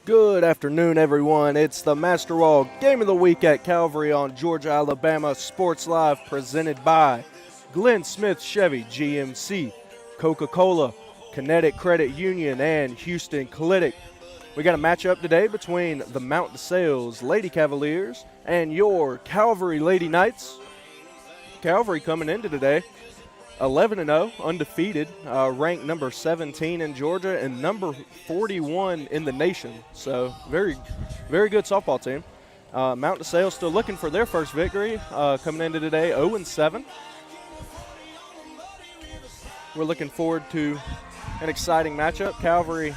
Good afternoon, everyone. It's the Master Wall Game of the Week at Calvary on Georgia, Alabama Sports Live, presented by Glenn Smith Chevy GMC, Coca-Cola, Kinetic Credit Union, and Houston Clinic. We got a matchup today between the Mount DeSales Lady Cavaliers and your Calvary Lady Knights. Calvary coming into today 11-0, undefeated, ranked number 17 in Georgia and number 41 in the nation. So very, very good softball team. Mount DeSales still looking for their first victory, coming into today 0-7. We're looking forward to an exciting matchup. Calvary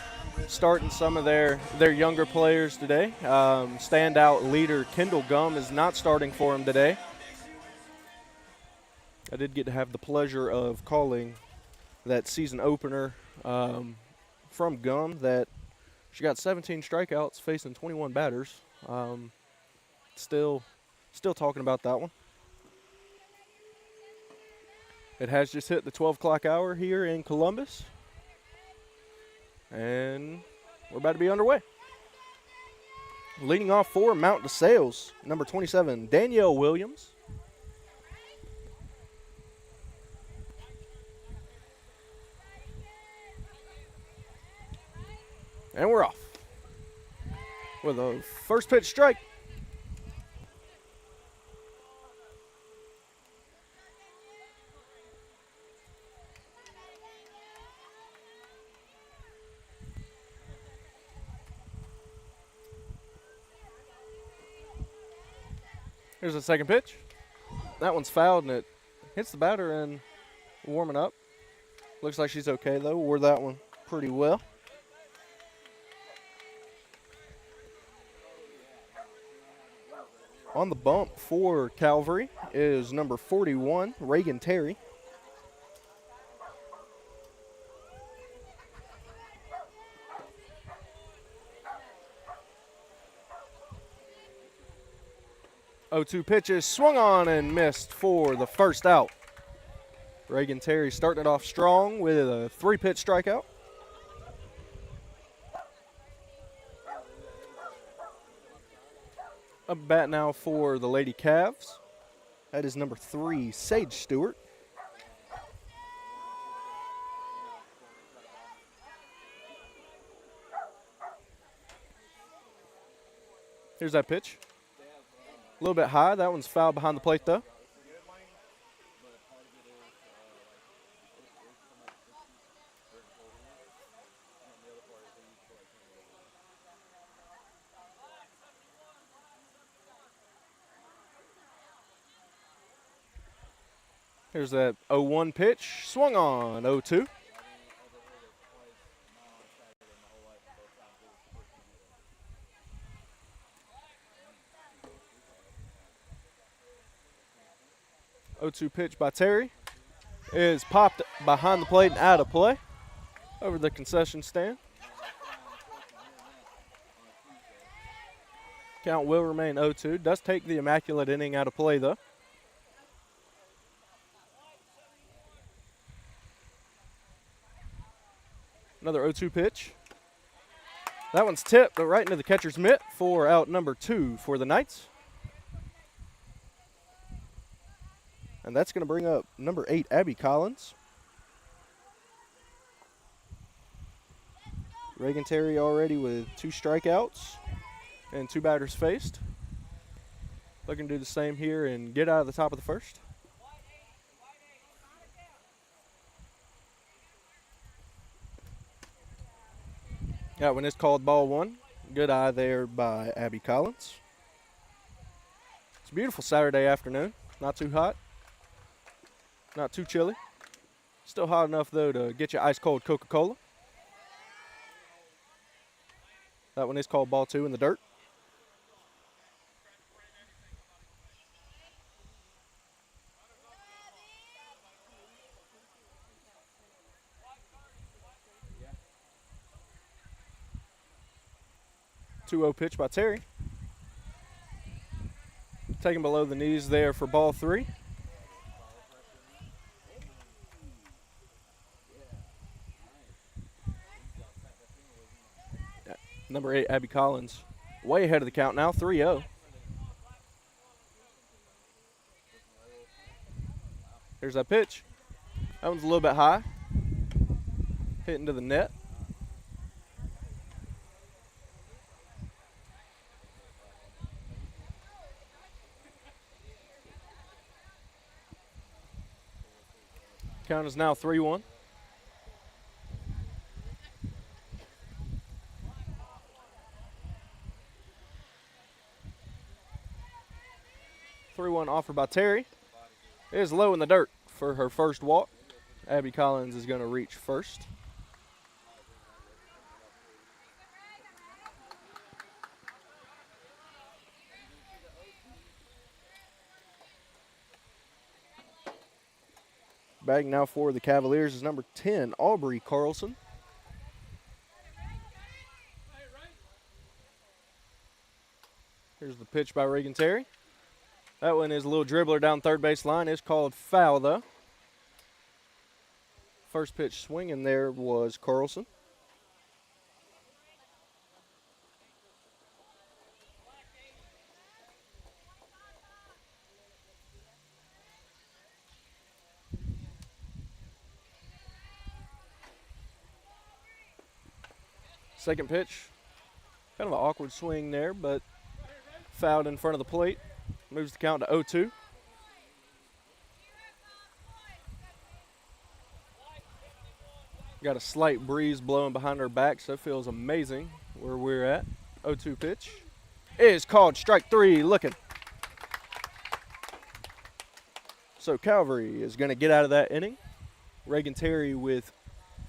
starting some of their younger players today. Standout leader Kendall Gum is not starting for him today. I did get to have the pleasure of calling that season opener from Gum that she got 17 strikeouts facing 21 batters. Still talking about that one. It has just hit the 12 o'clock hour here in Columbus. And we're about to be underway. Leading off for Mount DeSales, number 27, Danielle Williams. And we're off with a first pitch strike. Here's the second pitch. That one's fouled and it hits the batter and warming up. Looks like she's okay though. Wore that one pretty well. On the bump for Calvary is number 41, Reagan Terry. Oh, 2 pitches, swung on and missed for the first out. Reagan Terry starting it off strong with a 3-pitch strikeout. Up bat now for the Lady Cavs. That is number 3, Sage Stewart. Here's that pitch. A little bit high. That one's fouled behind the plate, though. Here's that 0-1 pitch. Swung on, 0-2. Oh, 2 pitch by Terry is popped behind the plate and out of play over the concession stand. Count will remain 0-2. Does take the immaculate inning out of play, though. Another 0-2 pitch. That one's tipped right into the catcher's mitt for out number 2 for the Knights. And that's going to bring up number 8, Abby Collins. Reagan Terry already with 2 strikeouts and 2 batters faced. Looking to do the same here and get out of the top of the first. That one is called ball 1. Good eye there by Abby Collins. It's a beautiful Saturday afternoon. Not too hot. Not too chilly. Still hot enough, though, to get you ice cold Coca-Cola. That one is called ball 2 in the dirt. Two-0 pitch by Terry. Taken below the knees there for ball 3. Number 8, Abby Collins, way ahead of the count now, 3-0. Here's that pitch. That one's a little bit high. Hit into the net. Count is now 3-1. Offered by Terry. It is low in the dirt for her first walk. Abby Collins is going to reach first. Batting now for the Cavaliers is number 10, Aubrey Carlson. Here's the pitch by Reagan Terry. That one is a little dribbler down third base line. It's called foul, though. First pitch swinging there was Carlson. Second pitch, kind of an awkward swing there, but fouled in front of the plate. Moves the count to 0-2. Got a slight breeze blowing behind our back, so it feels amazing where we're at. 0-2 pitch is called strike 3, looking. So Calvary is going to get out of that inning. Reagan Terry with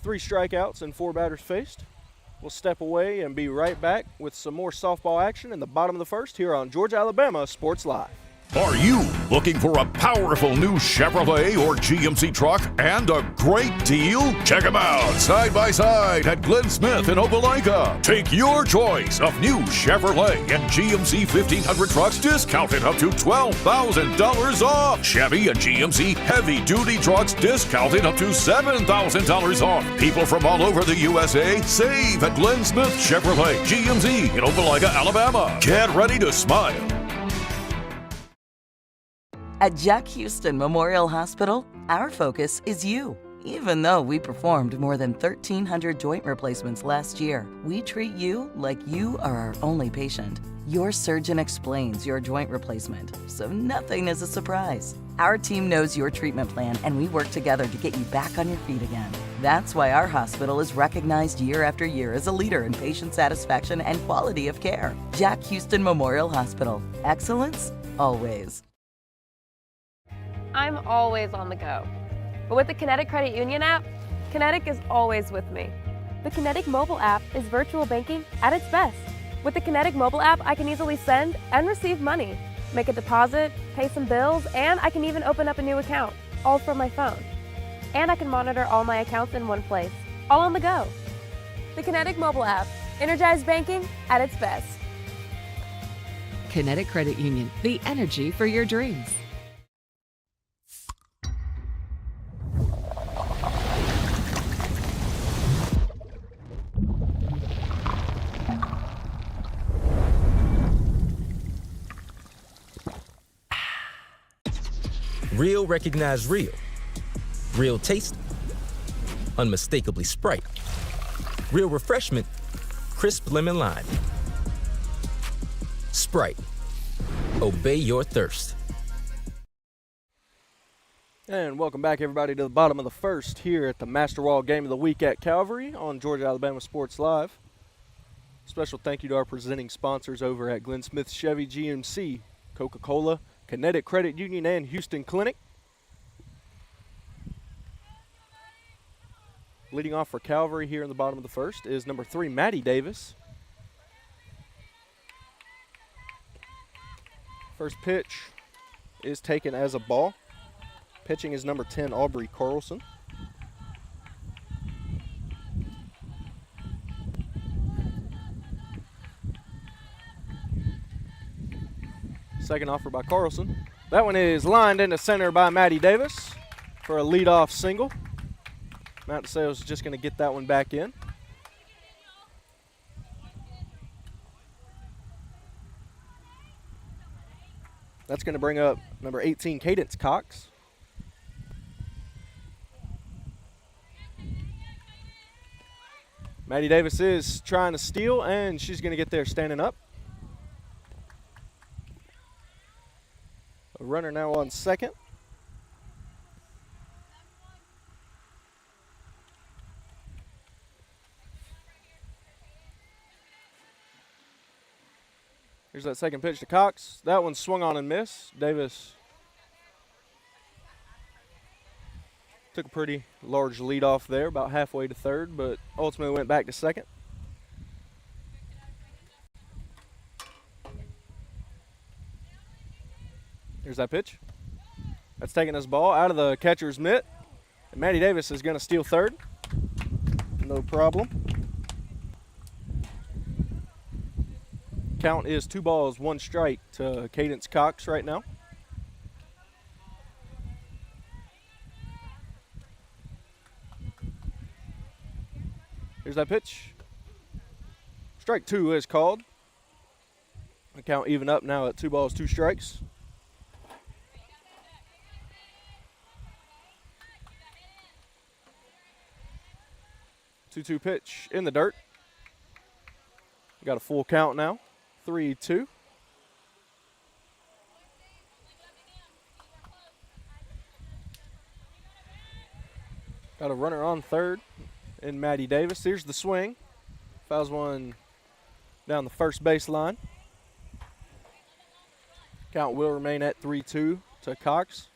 3 strikeouts and 4 batters faced. We'll step away and be right back with some more softball action in the bottom of the first here on Georgia Alabama Sports Live. Are you looking for a powerful new Chevrolet or GMC truck and a great deal? Check them out side by side at Glenn Smith in Opelika. Take your choice of new Chevrolet and GMC 1500 trucks discounted up to $12,000 off. Chevy and GMC heavy-duty trucks discounted up to $7,000 off. People from all over the USA save at Glenn Smith Chevrolet GMC in Opelika, Alabama. Get ready to smile. At Jack Houston Memorial Hospital, our focus is you. Even though we performed more than 1,300 joint replacements last year, we treat you like you are our only patient. Your surgeon explains your joint replacement, so nothing is a surprise. Our team knows your treatment plan, and we work together to get you back on your feet again. That's why our hospital is recognized year after year as a leader in patient satisfaction and quality of care. Jack Houston Memorial Hospital. Excellence, always. I'm always on the go. But with the Kinetic Credit Union app, Kinetic is always with me. The Kinetic mobile app is virtual banking at its best. With the Kinetic mobile app, I can easily send and receive money, make a deposit, pay some bills, and I can even open up a new account, all from my phone. And I can monitor all my accounts in one place, all on the go. The Kinetic mobile app, energized banking at its best. Kinetic Credit Union, the energy for your dreams. Real recognize real. Real taste, unmistakably Sprite. Real refreshment, crisp lemon lime. Sprite, obey your thirst. And welcome back, everybody, to the bottom of the first here at the Master Wall Game of the Week at Calvary on Georgia Alabama Sports Live. Special thank you to our presenting sponsors over at Glenn Smith Chevy GMC, Coca-Cola, Kinetic Credit Union, and Houston Clinic. Leading off for Calvary here in the bottom of the first is number 3, Maddie Davis. First pitch is taken as a ball. Pitching is number 10, Aubrey Carlson. Second offer by Carlson. That one is lined into center by Maddie Davis for a leadoff single. Mount DeSales is just going to get that one back in. That's going to bring up number 18, Cadence Cox. Maddie Davis is trying to steal, and she's going to get there standing up. A runner now on second. Here's that second pitch to Cox. That one swung on and missed. Davis took a pretty large lead off there, about halfway to third, but ultimately went back to second. Here's that pitch. That's taking this ball out of the catcher's mitt. And Maddie Davis is going to steal third. No problem. Count is 2 balls, 1 strike to Cadence Cox right now. Here's that pitch. Strike 2 is called. The count even up now at 2 balls, 2 strikes. Two pitch in the dirt. Got a full count now. 3-2. Got a runner on third in Maddie Davis. Here's the swing. Fouls one down the first baseline. Count will remain at 3-2 to Cox.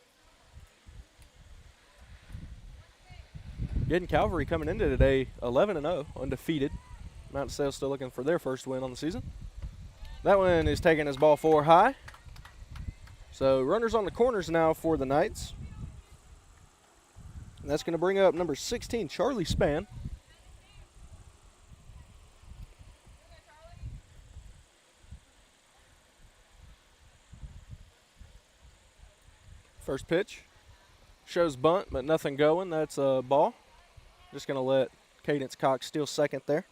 Getting Calvary coming into today 11-0, undefeated. Mount Sales still looking for their first win on the season. That one is taking his ball 4 high. So runners on the corners now for the Knights. And that's going to bring up number 16, Charlie Spann. First pitch. Shows bunt, but nothing going. That's a ball. Just going to let Cadence Cox steal second there.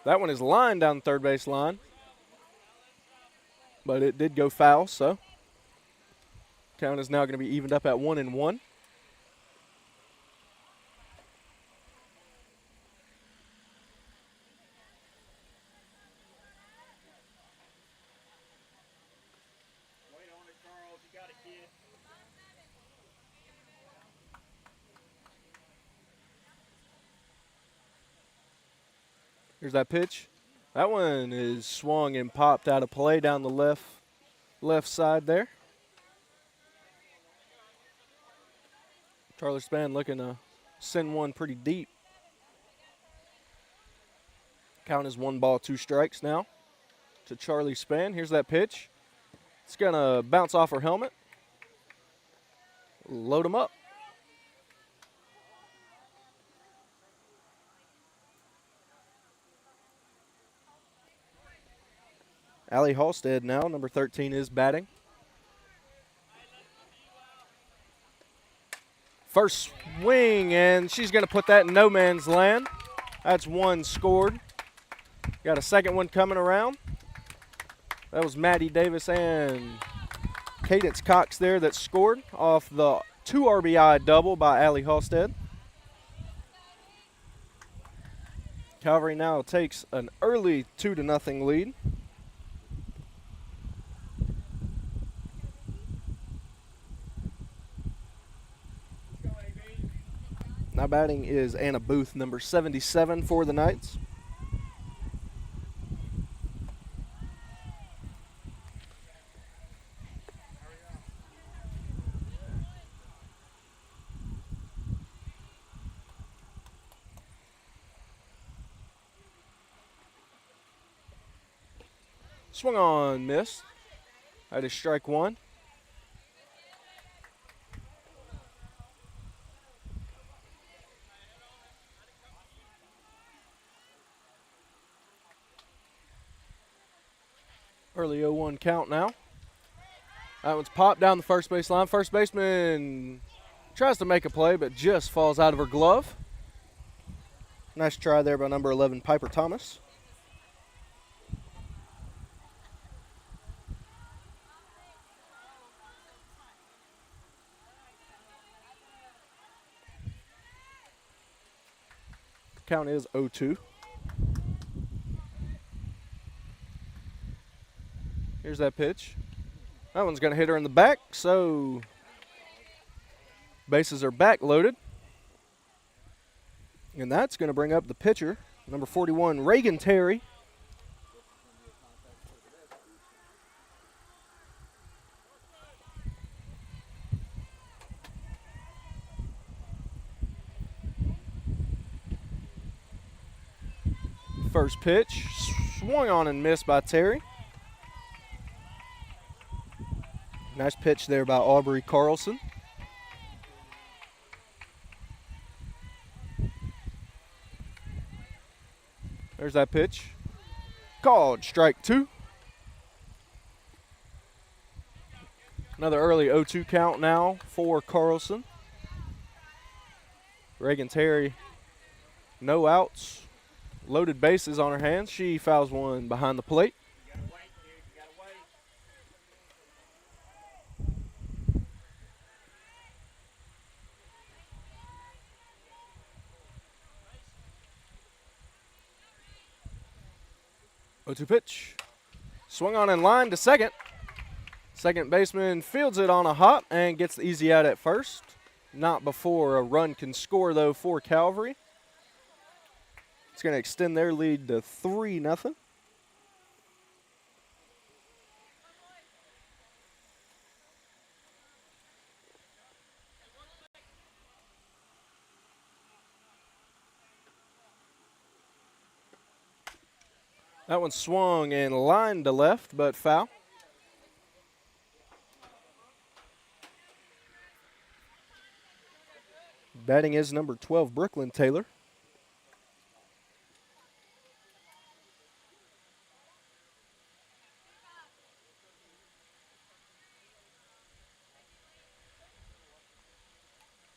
That one is lined down the third base line, but it did go foul, so count is now going to be evened up at 1-1. Here's that pitch. That one is swung and popped out of play down the left side there. Charlie Spann looking to send one pretty deep. Count is 1 ball, 2 strikes now to Charlie Spann. Here's that pitch. It's going to bounce off her helmet. Load him up. Allie Halstead now, number 13, is batting. First swing, and she's going to put that in no man's land. That's 1 scored. Got a second one coming around. That was Maddie Davis and Cadence Cox there that scored off the 2 RBI double by Allie Halstead. Calvary now takes an early 2-0 lead. Now batting is Anna Booth, number 77 for the Knights. Swung on, missed. That is strike 1. Early 0-1 count now. That one's popped down the first base line. First baseman Tries to make a play, but just falls out of her glove. Nice try there by number 11, Piper Thomas. Count is 0-2. Here's that pitch. That one's going to hit her in the back, so bases are back loaded. And that's going to bring up the pitcher, number 41, Reagan Terry. First pitch, swung on and missed by Terry. Nice pitch there by Aubrey Carlson. There's that pitch. Called strike 2. Another early 0-2 count now for Carlson. Reagan Terry, no outs. Loaded bases on her hands. She fouls one behind the plate. O2 pitch. Swung on in line to second. Second baseman fields it on a hop and gets the easy out at first. Not before a run can score, though, for Calvary. It's going to extend their lead to 3-0. That one swung and lined to left, but foul. Batting is number 12, Brooklyn Taylor.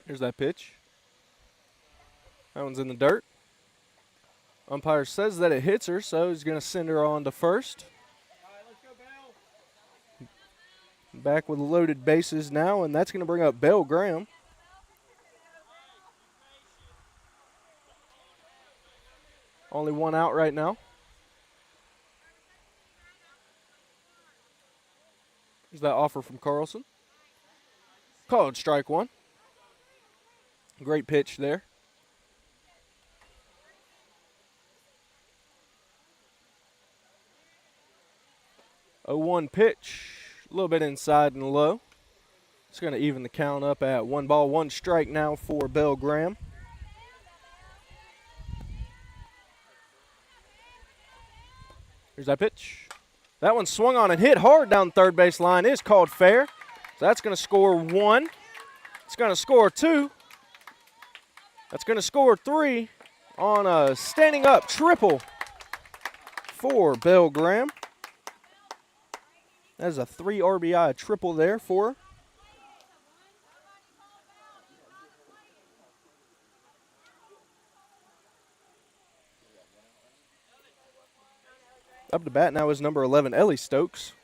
Here's that pitch. That one's in the dirt. Umpire says that it hits her, so he's going to send her on to first. Back with loaded bases now, and that's going to bring up Belle Graham. Only one out right now. Here's that offer from Carlson. Called strike 1. Great pitch there. A 0-1 pitch, a little bit inside and low. It's going to even the count up at 1 ball, 1 strike now for Belle Graham. Here's that pitch. That one swung on and hit hard down the third base line. Is called fair. So that's going to score 1. It's going to score 2. That's going to score 3 on a standing up triple for Belle Graham. That is a 3 RBI triple there for her. Up to bat now is number 11, Ellie Stokes.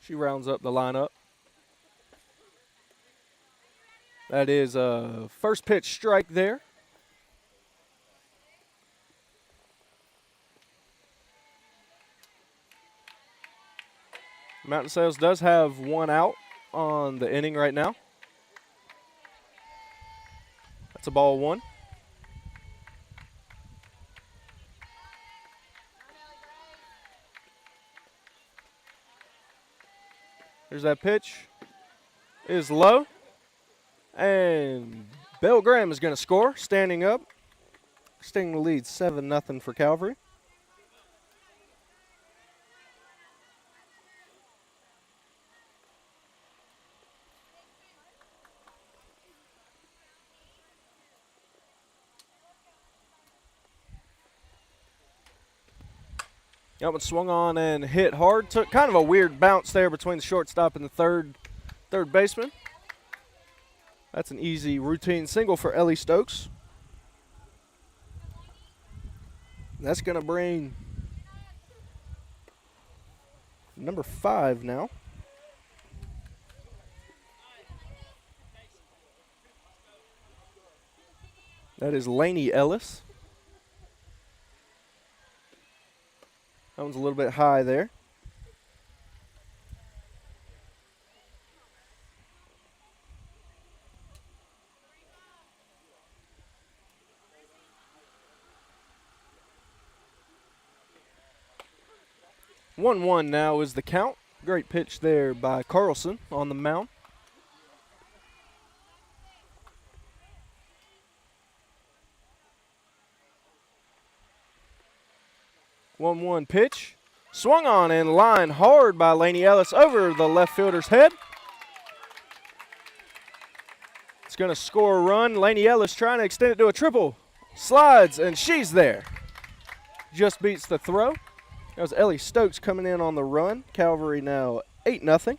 She rounds up the lineup. That is a first pitch strike there. Mountain Sales does have 1 out on the inning right now. That's a ball 1. Here's that pitch. It is low. And Belle Graham is going to score, standing up. Extending the lead 7-0 for Calvary. That one swung on and hit hard. Took kind of a weird bounce there between the shortstop and the third baseman. That's an easy routine single for Ellie Stokes. That's going to bring number 5 now. That is Lainey Ellis. That one's a little bit high there. One now is the count. Great pitch there by Carlson on the mound. One pitch. Swung on and lined hard by Lainey Ellis over the left fielder's head. It's going to score a run. Lainey Ellis trying to extend it to a triple. Slides, and she's there. Just beats the throw. That was Ellie Stokes coming in on the run. Calvary now 8-0.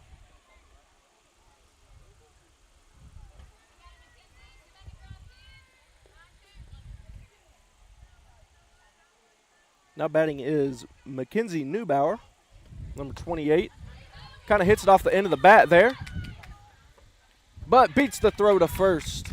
Now batting is Mackenzie Neubauer, number 28. Kind of hits it off the end of the bat there, but beats the throw to first.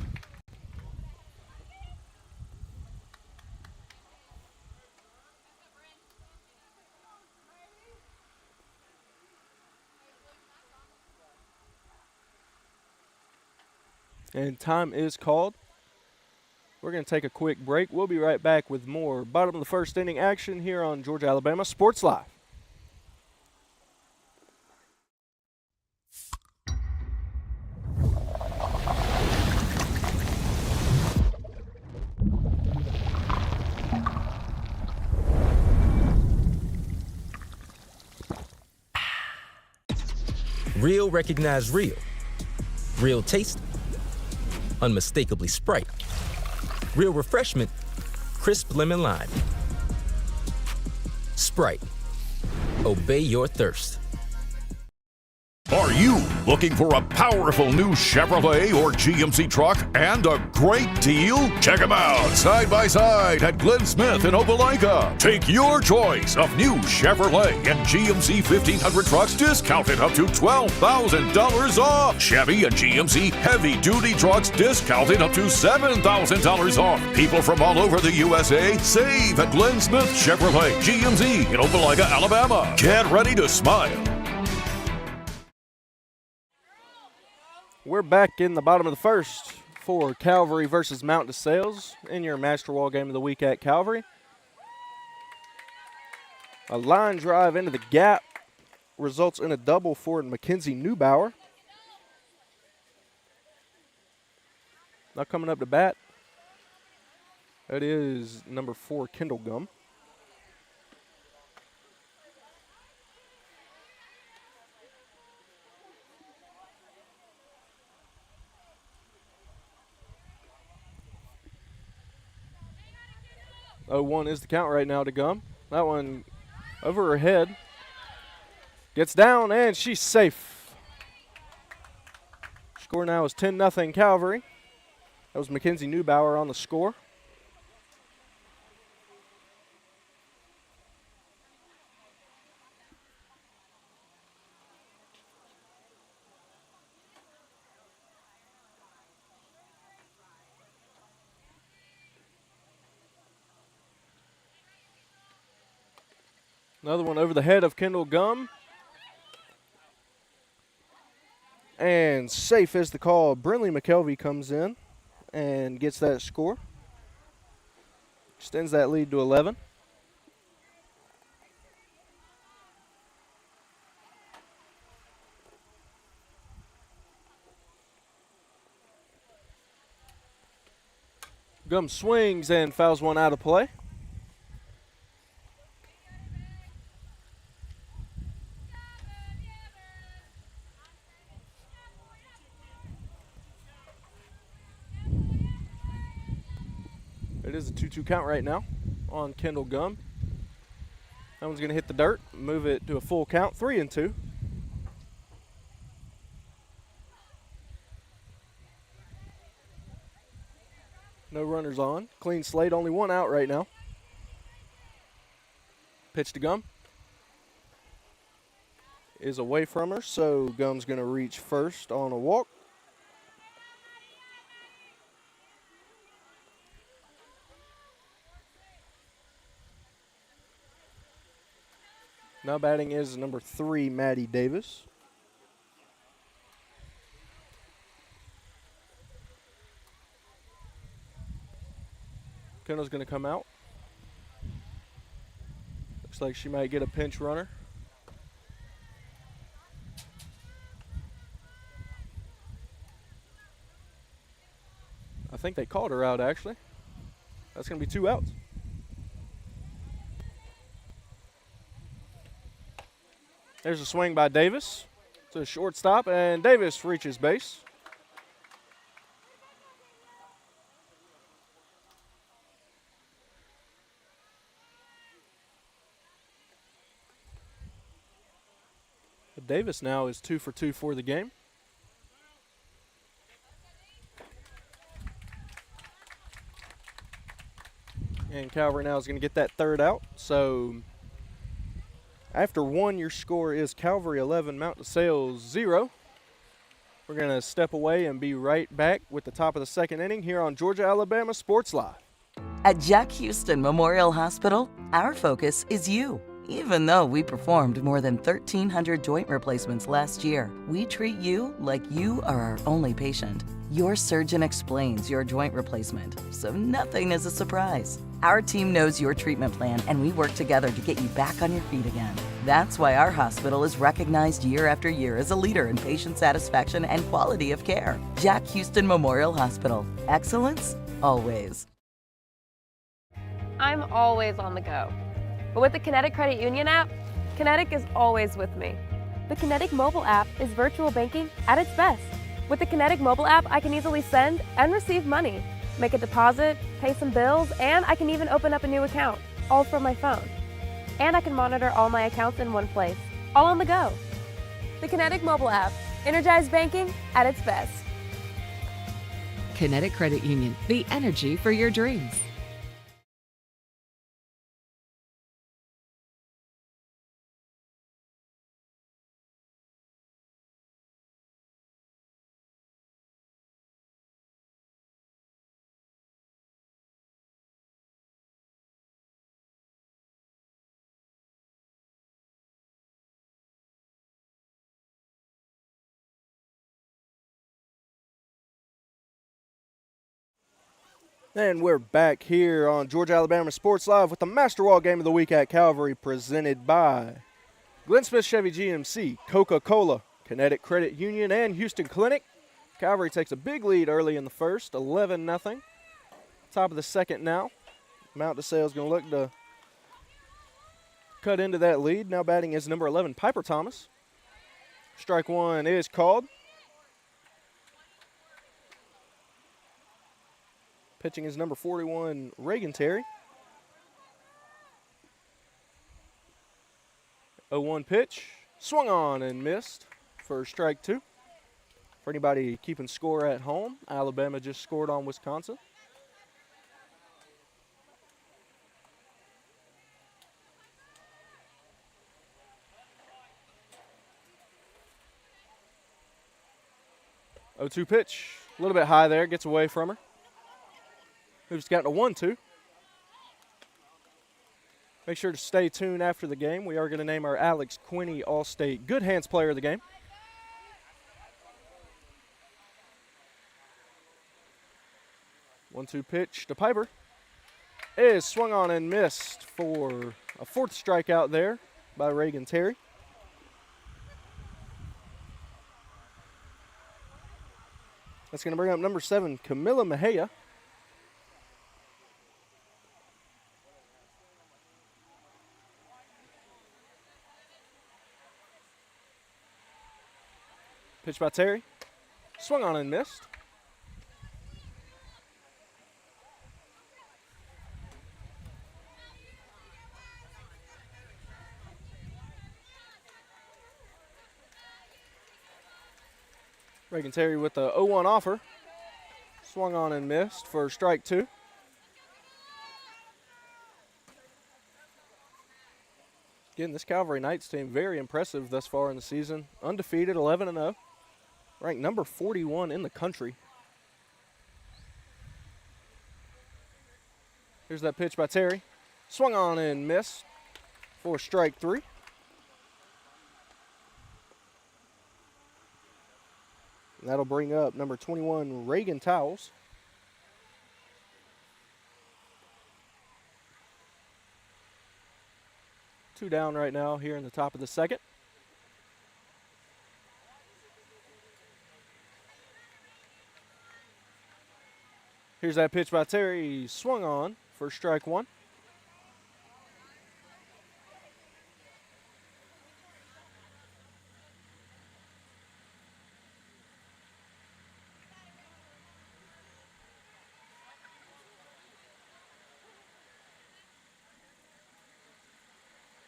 And time is called. We're going to take a quick break. We'll be right back with more bottom of the first inning action here on Georgia Alabama Sports Live. Real recognize real. Real taste, unmistakably Sprite. Real refreshment, crisp lemon lime. Sprite. Obey your thirst. Are you looking for a powerful new Chevrolet or GMC truck and a great deal? Check them out side by side at Glenn Smith in Opelika. Take your choice of new Chevrolet and GMC 1500 trucks discounted up to $12,000 off. Chevy and GMC heavy-duty trucks discounted up to $7,000 off. People from all over the USA save at Glenn Smith Chevrolet GMC in Opelika, Alabama. Get ready to smile. We're back in the bottom of the first for Calvary versus Mount DeSales in your Master Wall game of the week at Calvary. A line drive into the gap results in a double for Mackenzie Neubauer. Now coming up to bat, that is number 4, Kendall Gum. Oh, 1 is the count right now to Gum. That one over her head. Gets down, and she's safe. Score now is 10-0 Calvary. That was Mackenzie Neubauer on the score. Another one over the head of Kendall Gum. And safe is the call. Brinley McKelvey comes in and gets that score. Extends that lead to 11. Gum swings and fouls one out of play. It is a 2-2 count right now on Kendall Gum. That one's going to hit the dirt, move it to a full count, 3-2. No runners on. Clean slate, only one out right now. Pitch to Gum. Is away from her, so Gum's going to reach first on a walk. Now batting is number 3, Maddie Davis. Kendall's going to come out. Looks like she might get a pinch runner. I think they called her out, actually. That's going to be 2 outs. There's a swing by Davis to shortstop, and Davis reaches base. Davis now is 2 for 2 for the game. And Calvary now is going to get that 3rd out. So after 1, your score is Calvary 11, Mount DeSales 0. We're going to step away and be right back with the top of the 2nd inning here on Georgia Alabama Sports Live. At Jack Houston Memorial Hospital, our focus is you. Even though we performed more than 1,300 joint replacements last year, we treat you like you are our only patient. Your surgeon explains your joint replacement, so nothing is a surprise. Our team knows your treatment plan, and we work together to get you back on your feet again. That's why our hospital is recognized year after year as a leader in patient satisfaction and quality of care. Jack Houston Memorial Hospital. Excellence, always. I'm always on the go. But with the Kinetic Credit Union app, Kinetic is always with me. The Kinetic mobile app is virtual banking at its best. With the Kinetic mobile app, I can easily send and receive money, make a deposit, pay some bills, and I can even open up a new account, all from my phone. And I can monitor all my accounts in one place, all on the go. The Kinetic mobile app, energized banking at its best. Kinetic Credit Union, the energy for your dreams. And we're back here on Georgia Alabama Sports Live with the Master Wall Game of the Week at Calvary, presented by Glenn Smith Chevy GMC, Coca-Cola, Kinetic Credit Union, and Houston Clinic. Calvary takes a big lead early in the first, 11-0. Top of the 2nd now. Mount DeSales going to look to cut into that lead. Now batting is number 11, Piper Thomas. Strike 1 is called. Pitching is number 41, Reagan Terry. 0-1 pitch. Swung on and missed for strike 2. For anybody keeping score at home, Alabama just scored on Wisconsin. Oh, 2 pitch. A little bit high there. Gets away from her. Who's gotten a 1-2. Make sure to stay tuned after the game. We are going to name our Alex Quinney All-State Good Hands Player of the Game. One-two pitch to Piper. Is swung on and missed for a 4th strikeout there by Reagan Terry. That's going to bring up number 7, Camilla Mejia. Pitch by Terry. Swung on and missed. Reagan Terry with the 0-1 offer. Swung on and missed for strike 2. Again, this Calvary Knights team very impressive thus far in the season. Undefeated, 11-0. Ranked number 41 in the country. Here's that pitch by Terry. Swung on and missed for strike 3. And that'll bring up number 21, Reagan Towles. Two down right now here in the top of the second. Here's that pitch by Terry. Swung on for strike 1.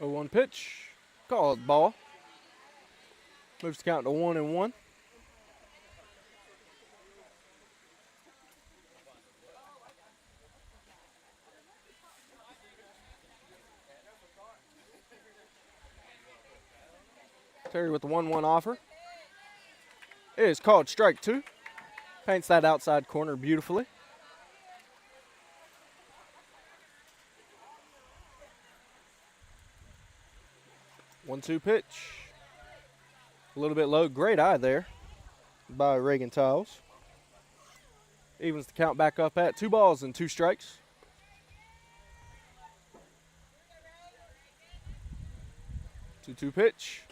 A 1 pitch, called ball. Moves the count to 1-1. Terry with the 1-1 offer. It is called strike 2. Paints that outside corner beautifully. One-two pitch. A little bit low. Great eye there by Reagan Towles. Evens the count back up at 2 balls and 2 strikes. Two-two pitch.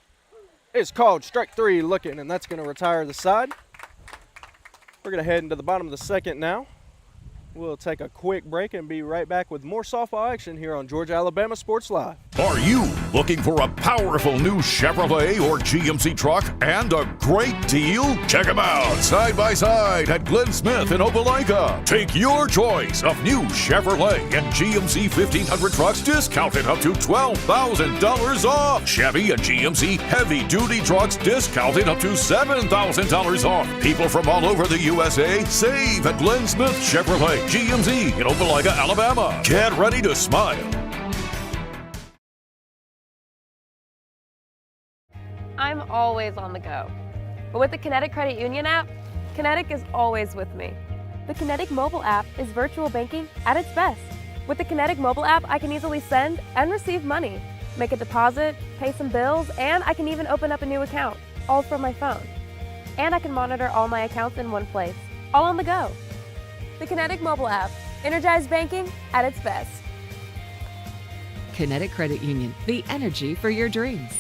It's called strike 3 looking, and that's going to retire the side. We're going to head into the bottom of the second now. We'll take a quick break and be right back with more softball action here on Georgia Alabama Sports Live. Are you looking for a powerful new Chevrolet or GMC truck and a great deal? Check them out side by side at Glenn Smith in Opelika. Take your choice of new Chevrolet and GMC 1500 trucks discounted up to $12,000 off. Chevy and GMC heavy duty trucks discounted up to $7,000 off. People from all over the USA save at Glenn Smith Chevrolet GMC in Opelika, Alabama. Get ready to smile. I'm always on the go. But with the Kinetic Credit Union app, Kinetic is always with me. The Kinetic mobile app is virtual banking at its best. With the Kinetic mobile app, I can easily send and receive money, make a deposit, pay some bills, and I can even open up a new account, all from my phone. And I can monitor all my accounts in one place, all on the go. The Kinetic mobile app, energized banking at its best. Kinetic Credit Union, the energy for your dreams.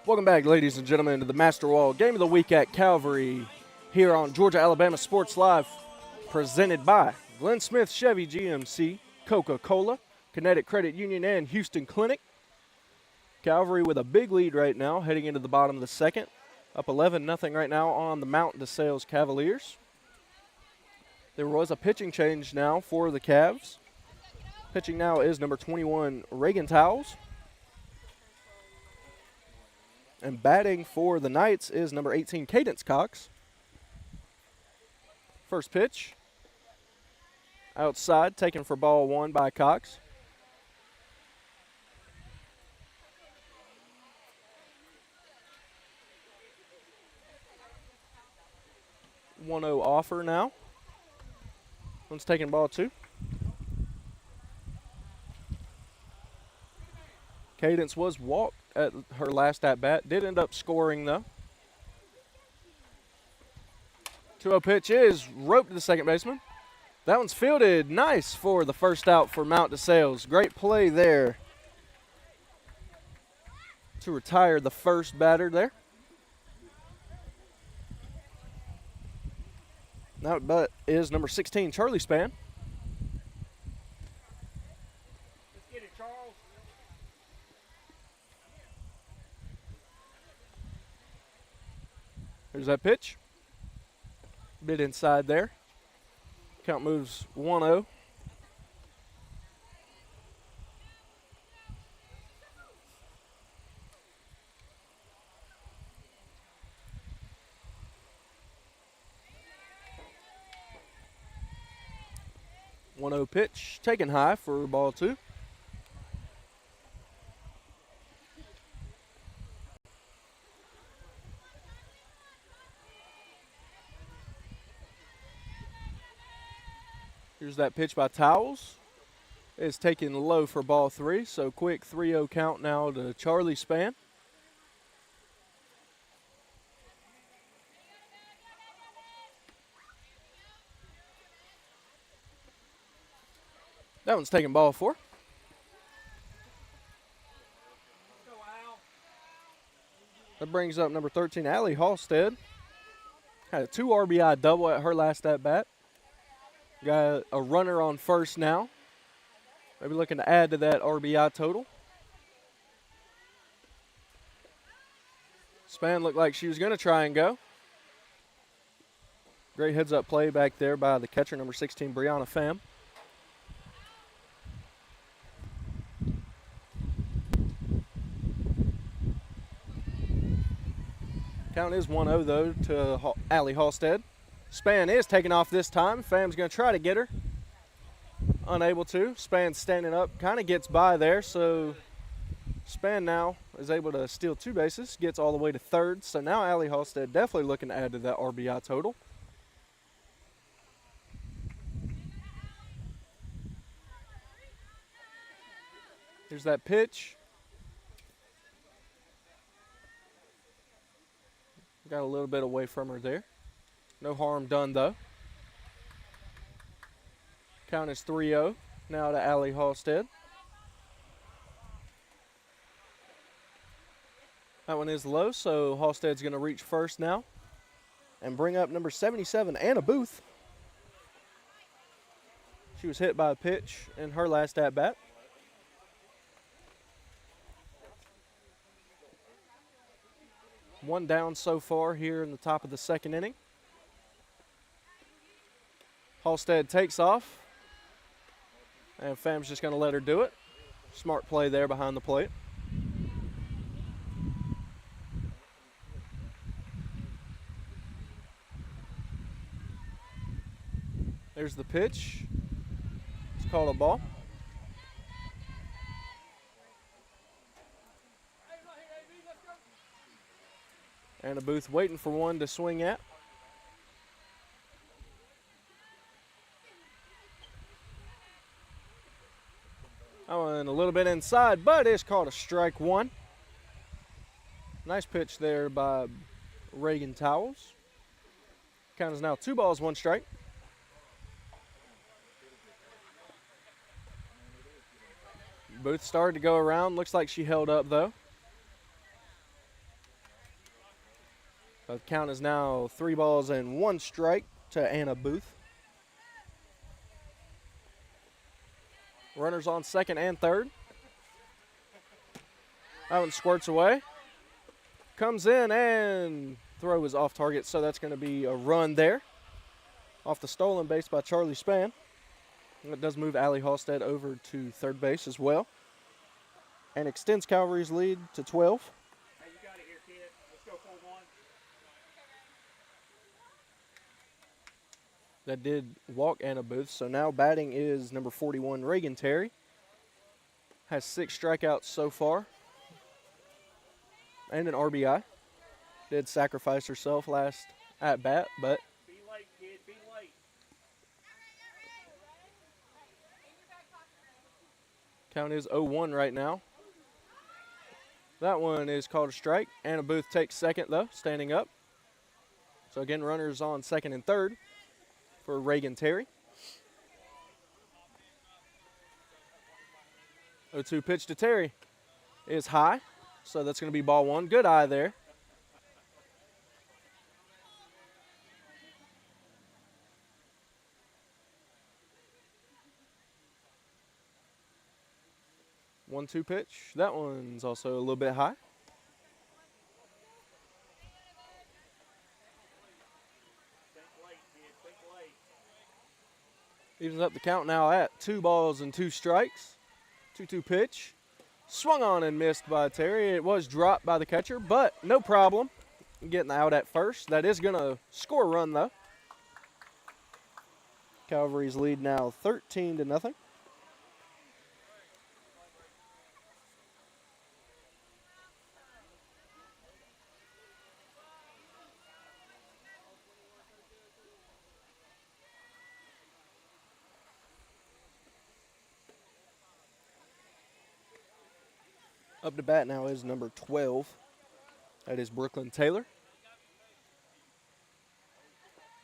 Welcome back, ladies and gentlemen, to the Master Wall Game of the Week at Calvary here on Georgia Alabama Sports Live, presented by Glenn Smith Chevy GMC, Coca-Cola, Kinetic Credit Union, and Houston Clinic. Calvary with a big lead right now, heading into the bottom of the second. Up 11-0 right now on the Mountain DeSales Cavaliers. There was a pitching change now for the Cavs. Pitching now is number 21, Reagan Towles. And batting for the Knights is number 18, Cadence Cox. First pitch. Outside, taken for ball 1 by Cox. One 0 offer now. One's taking ball 2. Cadence was walked at her last at-bat. Did end up scoring, though. 2-0 pitch is roped to the second baseman. That one's fielded. Nice for the first out for Mount DeSales. Great play there to retire the first batter there. Now but is number 16, Charlie Spann. Let's get it, Charles. There's that pitch. Bit inside there. Count moves 1-0. Pitch taken high for ball 2. Here's that pitch by Towles. It's taken low for ball 3, so quick 3-0 count now to Charlie Spann. That one's taking ball 4. That brings up number 13, Allie Halstead. Had a 2 RBI double at her last at-bat. Got a runner on first now. Maybe looking to add to that RBI total. Spann looked like she was going to try and go. Great heads-up play back there by the catcher, number 16, Brianna Pham. Count is 1-0, though, to Allie Halstead. Spann is taking off this time. Pham's going to try to get her. Unable to. Spann standing up, kind of gets by there, so Spann now is able to steal 2 bases, gets all the way to third. So now Allie Halstead definitely looking to add to that RBI total. Here's that pitch. Got a little bit away from her there. No harm done, though. Count is 3-0 now to Allie Halstead. That one is low, so Halstead's going to reach first now and bring up number 77, Anna Booth. She was hit by a pitch in her last at-bat. One down so far here in the top of the second inning. Halstead takes off, and Pham's just going to let her do it. Smart play there behind the plate. There's the pitch. It's called a ball. Anna Booth waiting for one to swing at. Oh, and a little bit inside, but it's called a strike 1. Nice pitch there by Reagan Towles. Count is now 2 balls, 1 strike. Booth started to go around. Looks like she held up, though. The count is now 3 balls and 1 strike to Anna Booth. Runners on second and third. That one squirts away. Comes in and throw is off target, so that's going to be a run there. Off the stolen base by Charlie Spann. And it does move Allie Halstead over to third base as well. And extends Calvary's lead to 12. Hey, you got it here, kid. Let's go 4-1. That did walk Anna Booth. So now batting is number 41, Reagan Terry. Has 6 strikeouts so far. And an RBI. Did sacrifice herself last at bat, but Be late, kid. Be late. count is 0-1 right now. That one is called a strike. Anna Booth takes second, though, standing up. So again, runners on second and third for Reagan Terry. 0-2 pitch to Terry is high, so that's going to be ball one. Good eye there. One-two pitch. That one's also a little bit high. Evens up the count now at 2 balls and 2 strikes. 2-2 pitch. Swung on and missed by Terry. It was dropped by the catcher, but no problem. Getting out at first. That is going to score a run, though. Calvary's lead now 13-0. Up to bat now is number 12. That is Brooklyn Taylor.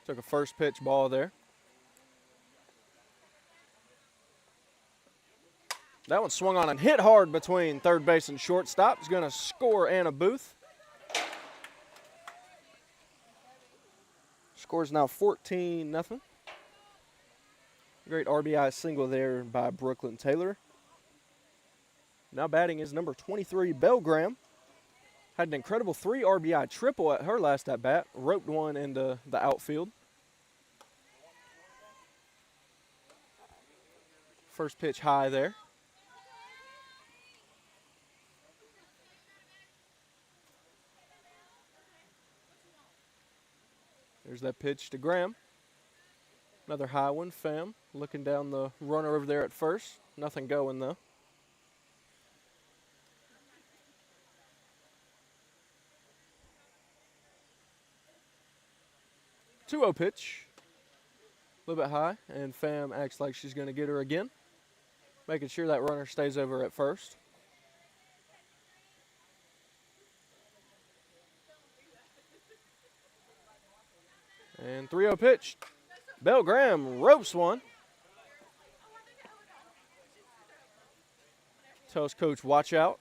Took a first pitch ball there. That one swung on and hit hard between third base and shortstop. It's going to score Anna Booth. Score's now 14-0. Great RBI single there by Brooklyn Taylor. Now batting is number 23, Belle Graham. Had an incredible 3 RBI triple at her last at-bat. Roped one into the outfield. First pitch high there. There's that pitch to Graham. Another high one, Pham. Looking down the runner over there at first. Nothing going, though. 2-0 pitch. A little bit high, and Pham acts like she's going to get her again. Making sure that runner stays over at first. And 3-0 pitch. Belle Graham ropes one. Tells coach, watch out.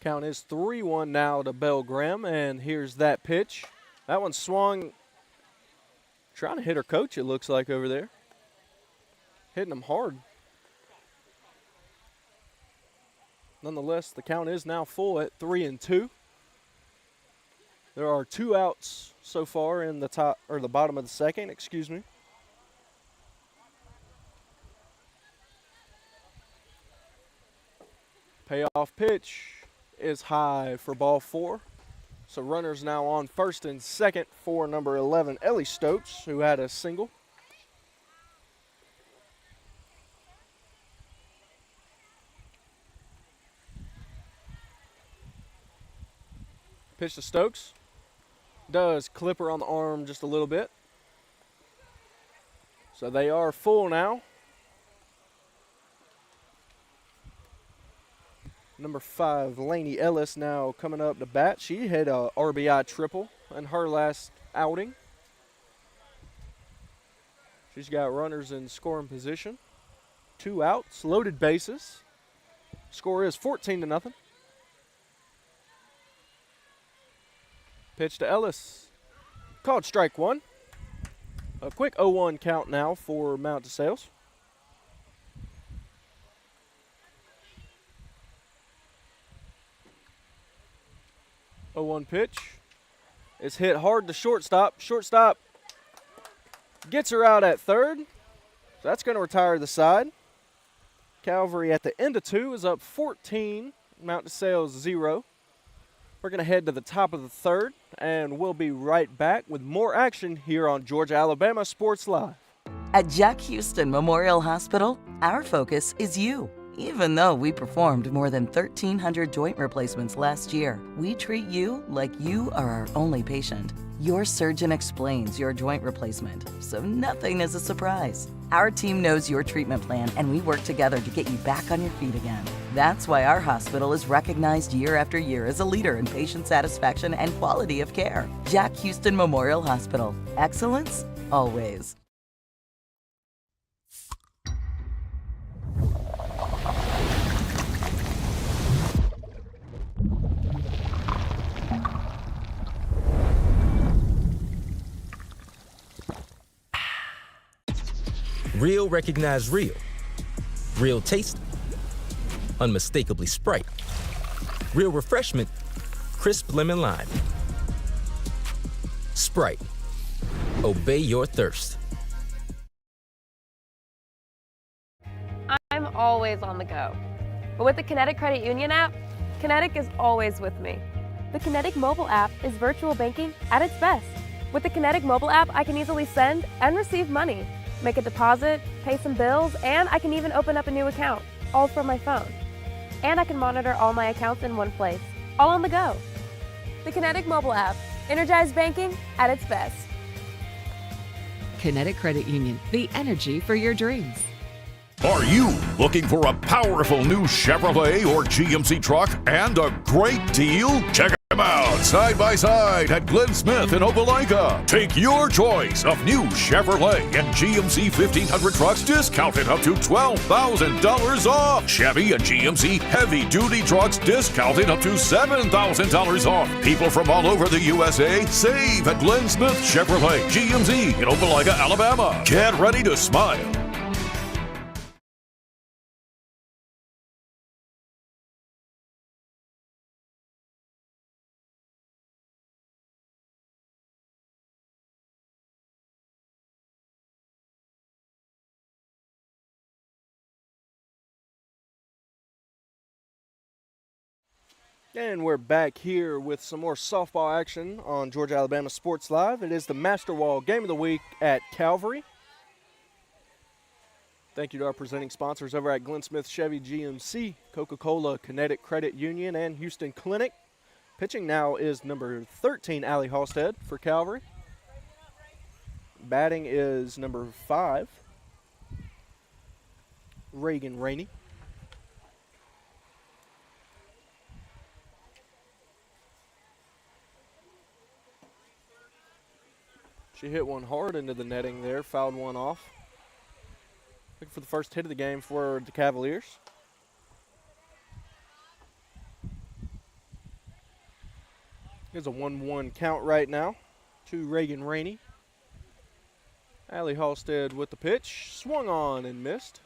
Count is 3-1 now to Belle Graham, and here's that pitch. That one swung, trying to hit her coach, it looks like, over there. Hitting him hard. Nonetheless, the count is now full at 3-2. There are 2 outs so far in the top or the bottom of the second, excuse me. Payoff pitch is high for ball 4. So runners now on first and second for number 11, Ellie Stokes, who had a single. Pitch to Stokes. Does clip her on the arm just a little bit. So they are full now. Number 5, Lainey Ellis, now coming up to bat. She hit a RBI triple in her last outing. She's got runners in scoring position. 2 outs, loaded bases. Score is 14-0. Pitch to Ellis. Called strike 1. A quick 0-1 count now for Mount DeSales. A 0-1 pitch. It's hit hard to shortstop. Shortstop gets her out at third. So that's going to retire the side. Calvary at the end of 2 is up 14. Mount DeSales 0. We're going to head to the top of the third, and we'll be right back with more action here on Georgia Alabama Sports Live. At Jack Houston Memorial Hospital, our focus is you. Even though we performed more than 1,300 joint replacements last year, we treat you like you are our only patient. Your surgeon explains your joint replacement, so nothing is a surprise. Our team knows your treatment plan, and we work together to get you back on your feet again. That's why our hospital is recognized year after year as a leader in patient satisfaction and quality of care. Jack Houston Memorial Hospital. Excellence, always. Real recognize real. Real taste, unmistakably Sprite. Real refreshment, crisp lemon lime. Sprite. Obey your thirst. I'm always on the go. But with the Kinetic Credit Union app, Kinetic is always with me. The Kinetic mobile app is virtual banking at its best. With the Kinetic mobile app, I can easily send and receive money, make a deposit, pay some bills, and I can even open up a new account, all from my phone. And I can monitor all my accounts in one place, all on the go. The Kinetic mobile app, energized banking at its best. Kinetic Credit Union, the energy for your dreams. Are you looking for a powerful new Chevrolet or GMC truck and a great deal? Check them out side by side at Glenn Smith in Opelika. Take your choice of new Chevrolet and GMC 1500 trucks discounted up to $12,000 off. Chevy and GMC heavy duty trucks discounted up to $7,000 off. People from all over the USA save at Glenn Smith Chevrolet GMC in Opelika, Alabama. Get ready to smile. And we're back here with some more softball action on Georgia Alabama Sports Live. It is the Master Wall Game of the Week at Calvary. Thank you to our presenting sponsors over at Glenn Smith Chevy GMC, Coca-Cola, Kinetic Credit Union, and Houston Clinic. Pitching now is number 13, Allie Halstead for Calvary. Batting is number 5, Reagan Rainey. She hit one hard into the netting there, fouled one off. Looking for the first hit of the game for the Cavaliers. Here's a 1-1 count right now to Reagan Rainey. Allie Halstead with the pitch, swung on and missed.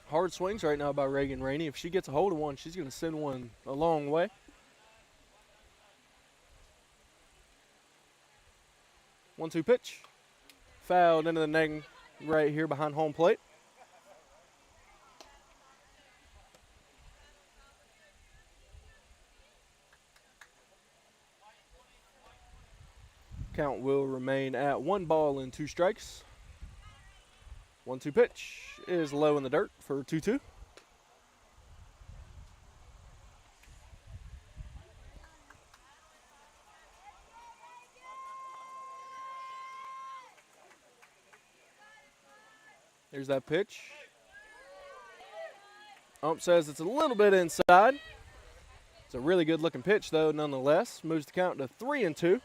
Hard swings right now by Reagan Rainey. If she gets a hold of one, she's going to send one a long way. 1-2 pitch. Fouled into the netting right here behind home plate. Count will remain at 1 ball and 2 strikes. 1-2 pitch is low in the dirt for 2-2. There's that pitch. Ump says it's a little bit inside. It's a really good looking pitch though, nonetheless. Moves the count to 3-2.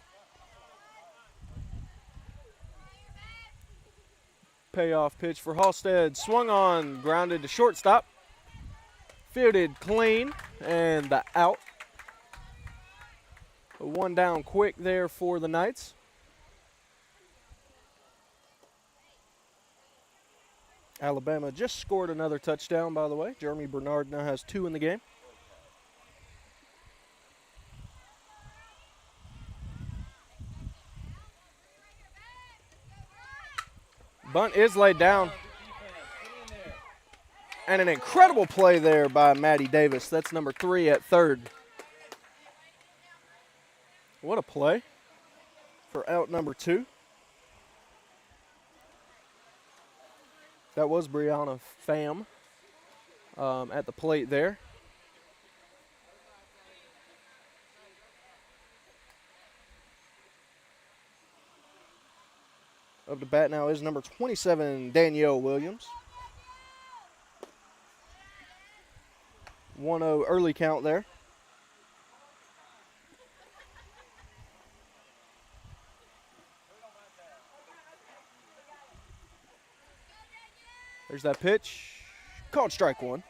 Payoff pitch for Halstead. Swung on, grounded to shortstop. Fielded clean, and the out. A 1 down quick there for the Knights. Alabama just scored another touchdown, by the way. Jeremy Bernard now has 2 in the game. Bunt is laid down. And an incredible play there by Maddie Davis. That's number 3 at third. What a play for out number 2. That was Brianna Pham at the plate there. Up to bat now is number 27, Danielle Williams. 1-0 early count there. There's that pitch. Called strike one.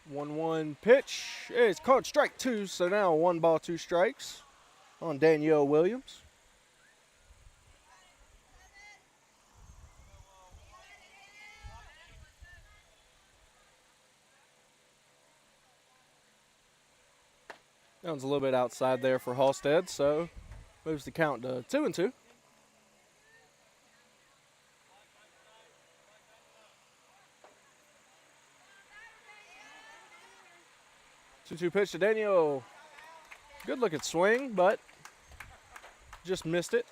One pitch. It's called strike two, so now 1 ball, 2 strikes on Danielle Williams. That one's a little bit outside there for Halstead, so moves the count to 2-2. 2-2 pitch to Daniel. Good looking swing, but just missed it.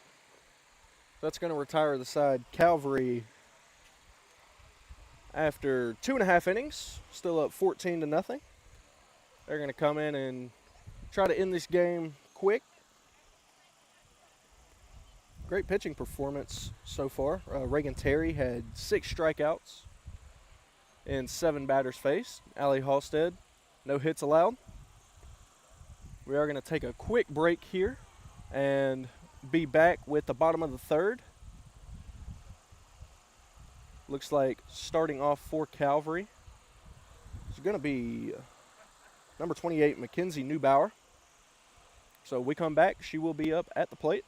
That's going to retire the side. Calvary, after 2.5 innings, still up 14-0. They're going to come in and try to end this game quick. Great pitching performance so far. Reagan Terry had 6 strikeouts and 7 batters faced. Allie Halstead, no hits allowed. We are going to take a quick break here and be back with the bottom of the third. Looks like starting off for Calvary is going to be number 28, Mackenzie Neubauer. So we come back, she will be up at the plate.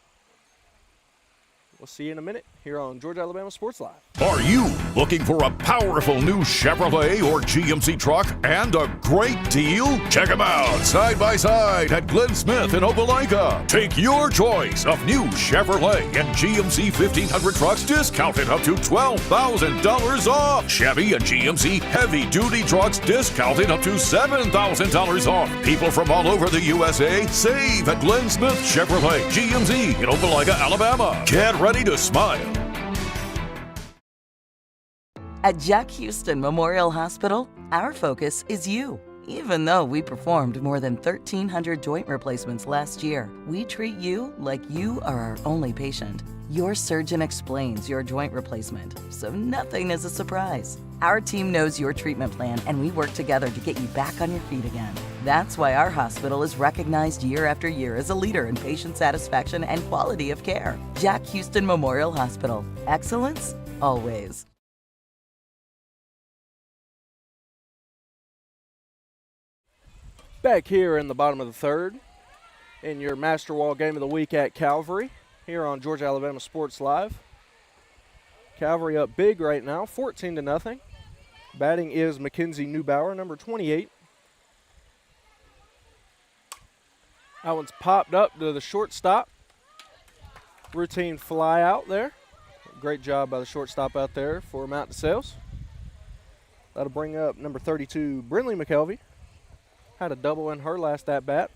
We'll see you in a minute here on Georgia Alabama Sports Live. Are you looking for a powerful new Chevrolet or GMC truck and a great deal? Check them out side by side at Glenn Smith in Opelika. Take your choice of new Chevrolet and GMC 1500 trucks discounted up to $12,000 off. Chevy and GMC heavy-duty trucks discounted up to $7,000 off. People from all over the USA save at Glenn Smith Chevrolet GMC in Opelika, Alabama. Get ready to smile. At Jack Houston Memorial Hospital, our focus is you. Even though we performed more than 1,300 joint replacements last year, we treat you like you are our only patient. Your surgeon explains your joint replacement, so nothing is a surprise. Our team knows your treatment plan, and we work together to get you back on your feet again. That's why our hospital is recognized year after year as a leader in patient satisfaction and quality of care. Jack Houston Memorial Hospital. Excellence, always. Back here in the bottom of the third in your Master Wall Game of the Week at Calvary here on Georgia Alabama Sports Live. Calvary up big right now, 14-0. Batting is Mackenzie Neubauer, number 28. That one's popped up to the shortstop. Routine fly out there. Great job by the shortstop out there for Mount DeSales. That'll bring up number 32, Brinley McKelvey. Had a double in her last at-bat.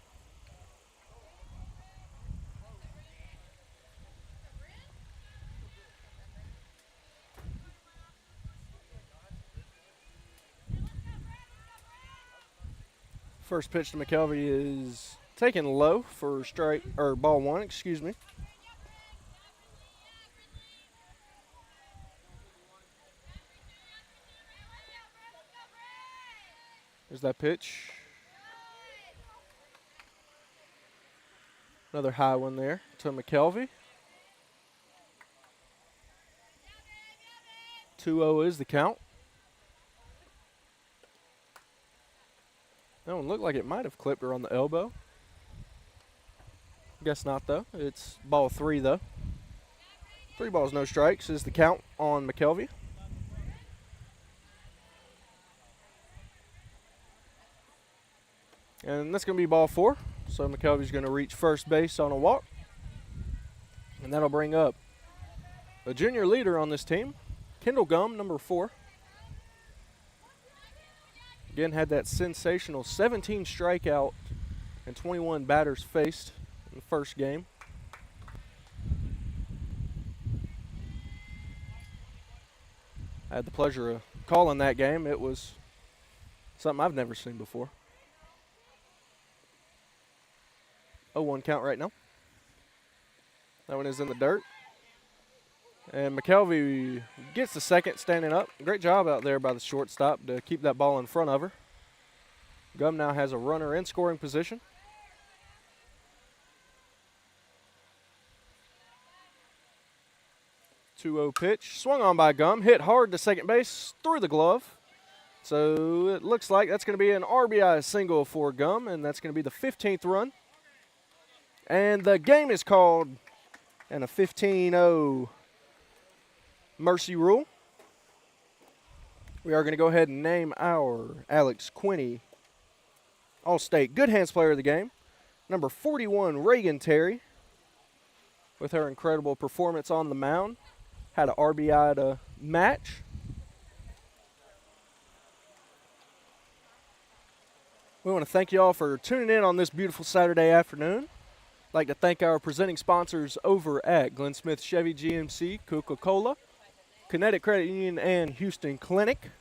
First pitch to McKelvey is taken low for strike or ball one, excuse me. There's that pitch. Another high one there to McKelvey. 2-0 is the count. That one looked like it might have clipped her on the elbow. Guess not, though. It's ball 3, though. 3 balls, no strikes is the count on McKelvey. And that's going to be ball 4. So McKelvey's going to reach first base on a walk. And that'll bring up a junior leader on this team, Kendall Gum, number 4. Again, had that sensational 17 strikeout and 21 batters faced in the first game. I had the pleasure of calling that game. It was something I've never seen before. 0-1 count right now. That one is in the dirt. And McKelvey gets the second standing up. Great job out there by the shortstop to keep that ball in front of her. Gum now has a runner in scoring position. 2-0 pitch. Swung on by Gum. Hit hard to second base through the glove. So it looks like that's going to be an RBI single for Gum, and that's going to be the 15th run. And the game is called and a 15-0 mercy rule. We are going to go ahead and name our Alex Quinney All-State Good Hands Player of the game. Number 41, Reagan Terry, with her incredible performance on the mound. Had an RBI to match. We want to thank you all for tuning in on this beautiful Saturday afternoon. I'd like to thank our presenting sponsors over at Glenn Smith Chevy GMC, Coca-Cola, Kinetic Credit Union, and Houston Clinic.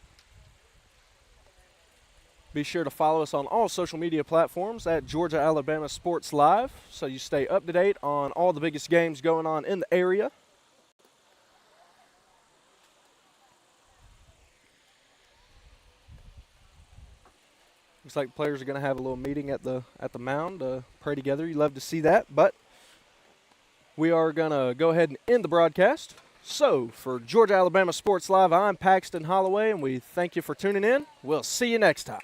Be sure to follow us on all social media platforms at Georgia Alabama Sports Live so you stay up to date on all the biggest games going on in the area. Looks like players are going to have a little meeting at the mound to pray together. You love to see that, but we are going to go ahead and end the broadcast. So, for Georgia Alabama Sports Live, I'm Paxton Holloway, and we thank you for tuning in. We'll see you next time.